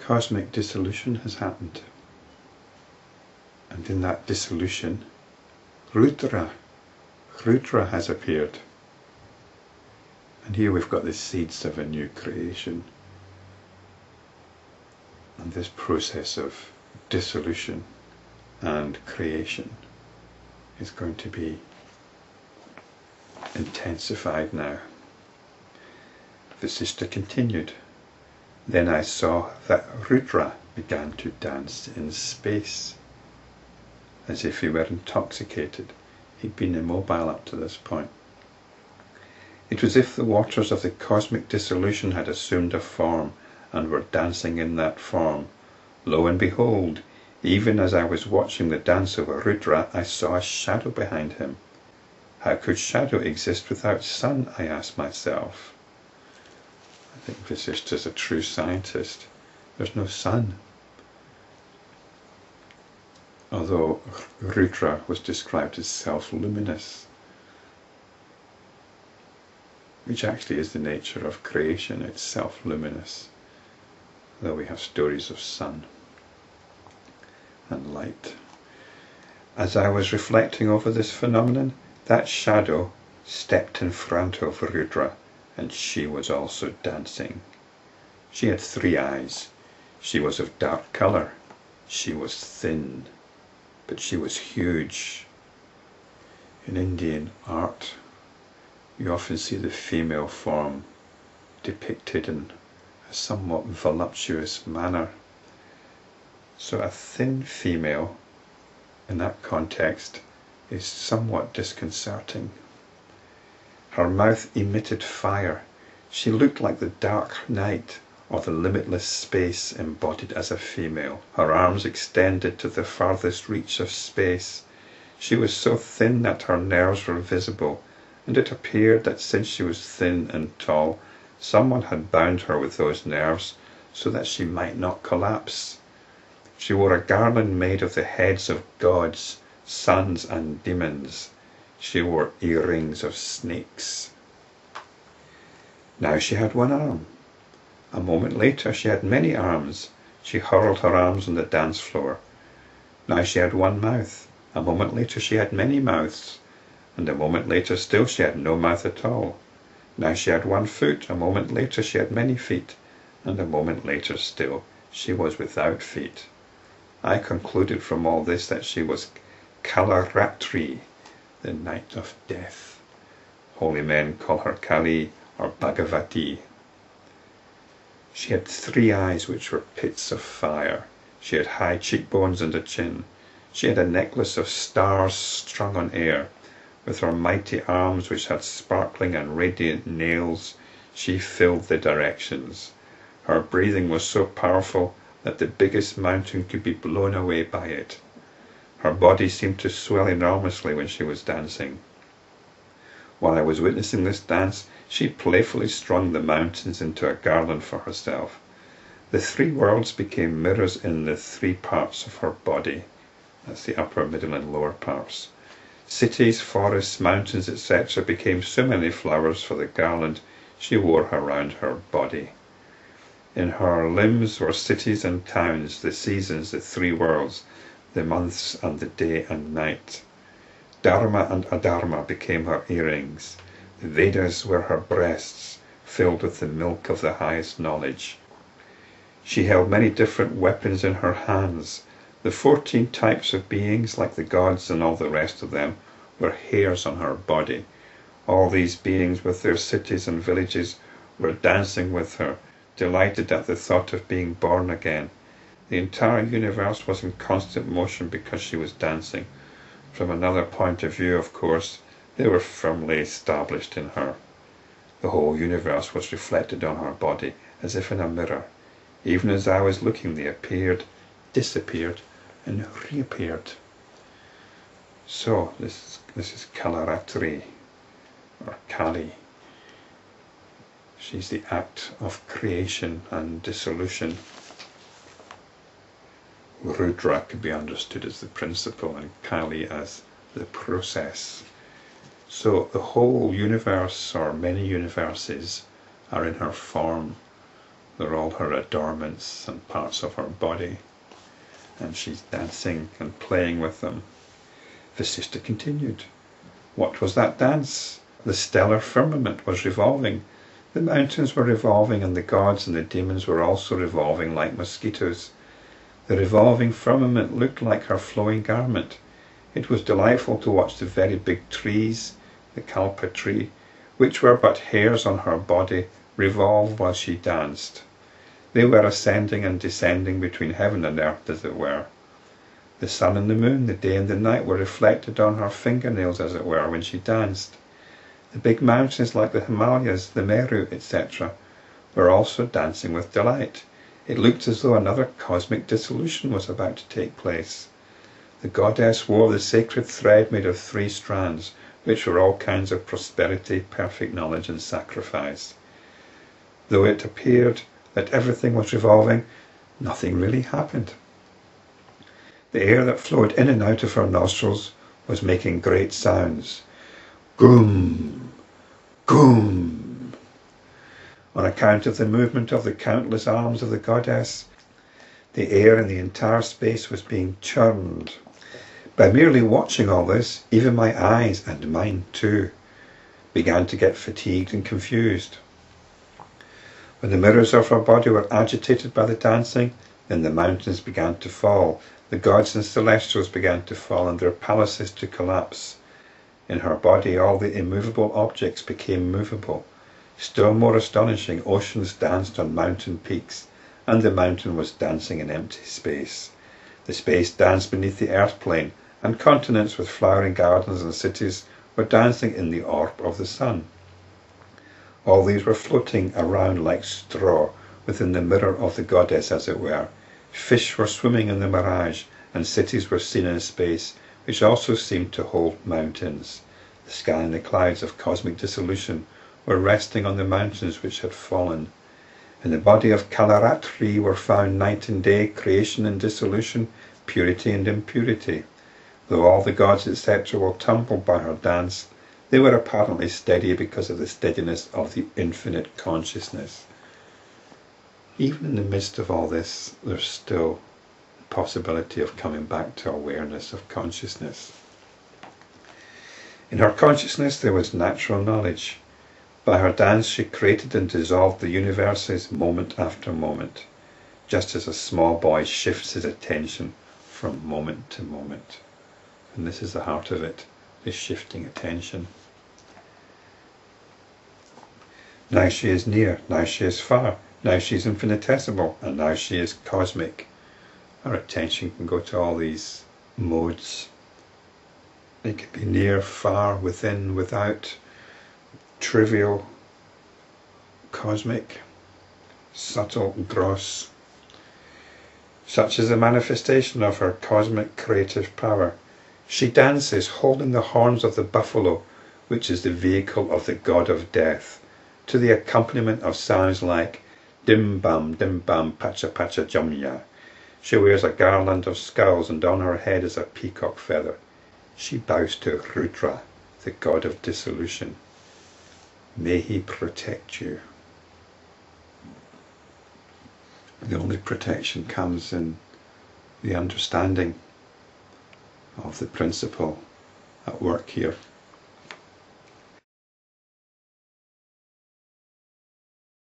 cosmic dissolution has happened. And in that dissolution, Rudra has appeared. And here we've got the seeds of a new creation. And this process of dissolution and creation is going to be intensified now. Vasistha continued. Then I saw that Rudra began to dance in space, as if he were intoxicated. He'd been immobile up to this point. It was as if the waters of the cosmic dissolution had assumed a form and were dancing in that form. Lo and behold, even as I was watching the dance of Rudra, I saw a shadow behind him. How could shadow exist without sun, I asked myself. I think Vasistha is a true scientist. There's no sun. Although Rudra was described as self-luminous, which actually is the nature of creation. It's self-luminous, though we have stories of sun and light. As I was reflecting over this phenomenon, that shadow stepped in front of Rudra, and she was also dancing. She had 3 eyes. She was of dark colour. She was thin, but she was huge. In Indian art, you often see the female form depicted in a somewhat voluptuous manner. So a thin female in that context is somewhat disconcerting. Her mouth emitted fire. She looked like the dark night or the limitless space embodied as a female. Her arms extended to the farthest reach of space. She was so thin that her nerves were visible, and it appeared that since she was thin and tall, someone had bound her with those nerves so that she might not collapse. She wore a garland made of the heads of gods, suns and demons. She wore earrings of snakes. Now she had 1 arm. A moment later she had many arms. She hurled her arms on the dance floor. Now she had 1 mouth. A moment later she had many mouths. And a moment later still she had no mouth at all. Now she had 1 foot. A moment later she had many feet. And a moment later still she was without feet. I concluded from all this that she was Kalaratri, the night of death. Holy men call her Kali or Bhagavati. She had 3 eyes which were pits of fire. She had high cheekbones and a chin. She had a necklace of stars strung on air. With her mighty arms which had sparkling and radiant nails, she filled the directions. Her breathing was so powerful that the biggest mountain could be blown away by it. Her body seemed to swell enormously when she was dancing. While I was witnessing this dance, she playfully strung the mountains into a garland for herself. The 3 worlds became mirrors in the 3 parts of her body. That's the upper, middle and lower parts. Cities, forests, mountains, etc. became so many flowers for the garland she wore around her body. In her limbs were cities and towns, the seasons, the 3 worlds, the months and the day and night. Dharma and Adharma became her earrings. The Vedas were her breasts, filled with the milk of the highest knowledge. She held many different weapons in her hands. The 14 types of beings, like the gods and all the rest of them, were hairs on her body. All these beings with their cities and villages were dancing with her, delighted at the thought of being born again. The entire universe was in constant motion because she was dancing. From another point of view, of course, they were firmly established in her. The whole universe was reflected on her body, as if in a mirror. Even as I was looking, they appeared, disappeared, and reappeared. So, this is Kalaratri, or Kali. She's the act of creation and dissolution. Rudra could be understood as the principle and Kali as the process. So the whole universe, or many universes, are in her form. They're all her adornments and parts of her body, and she's dancing and playing with them. Vasistha continued. What was that dance? The stellar firmament was revolving. The mountains were revolving, and the gods and the demons were also revolving like mosquitoes. The revolving firmament looked like her flowing garment. It was delightful to watch the very big trees, the Kalaratri, which were but hairs on her body, revolve while she danced. They were ascending and descending between heaven and earth, as it were. The sun and the moon, the day and the night, were reflected on her fingernails, as it were, when she danced. The big mountains like the Himalayas, the Meru, etc., were also dancing with delight. It looked as though another cosmic dissolution was about to take place. The goddess wore the sacred thread made of 3 strands, which were all kinds of prosperity, perfect knowledge, and sacrifice. Though it appeared that everything was revolving, nothing really happened. The air that flowed in and out of her nostrils was making great sounds. Goom! Goom! On account of the movement of the countless arms of the goddess, the air in the entire space was being churned. By merely watching all this, even my eyes, and mine too, began to get fatigued and confused. When the mirrors of her body were agitated by the dancing, then the mountains began to fall, the gods and celestials began to fall, and their palaces to collapse. In her body all the immovable objects became movable. Still more astonishing, oceans danced on mountain peaks, and the mountain was dancing in empty space. The space danced beneath the earth plane, and continents with flowering gardens and cities were dancing in the orb of the sun. All these were floating around like straw within the mirror of the goddess, as it were. Fish were swimming in the mirage, and cities were seen in space, which also seemed to hold mountains. The sky and the clouds of cosmic dissolution were resting on the mountains which had fallen. In the body of Kalaratri were found night and day, creation and dissolution, purity and impurity. Though all the gods, etc., were tumbled by her dance, they were apparently steady because of the steadiness of the infinite consciousness. Even in the midst of all this, there's still the possibility of coming back to awareness of consciousness. In her consciousness there was natural knowledge. By her dance she created and dissolved the universes moment after moment, just as a small boy shifts his attention from moment to moment. And this is the heart of it, this shifting attention. Now she is near, now she is far, now she is infinitesimal, and now she is cosmic. Our attention can go to all these modes. It can be near, far, within, without, trivial, cosmic, subtle, gross. Such is the manifestation of her cosmic creative power. She dances holding the horns of the buffalo, which is the vehicle of the god of death, to the accompaniment of sounds like dim bam, pacha pacha jamya. She wears a garland of skulls, and on her head is a peacock feather. She bows to Rudra, the god of dissolution. May he protect you. The only protection comes in the understanding of the principle at work here.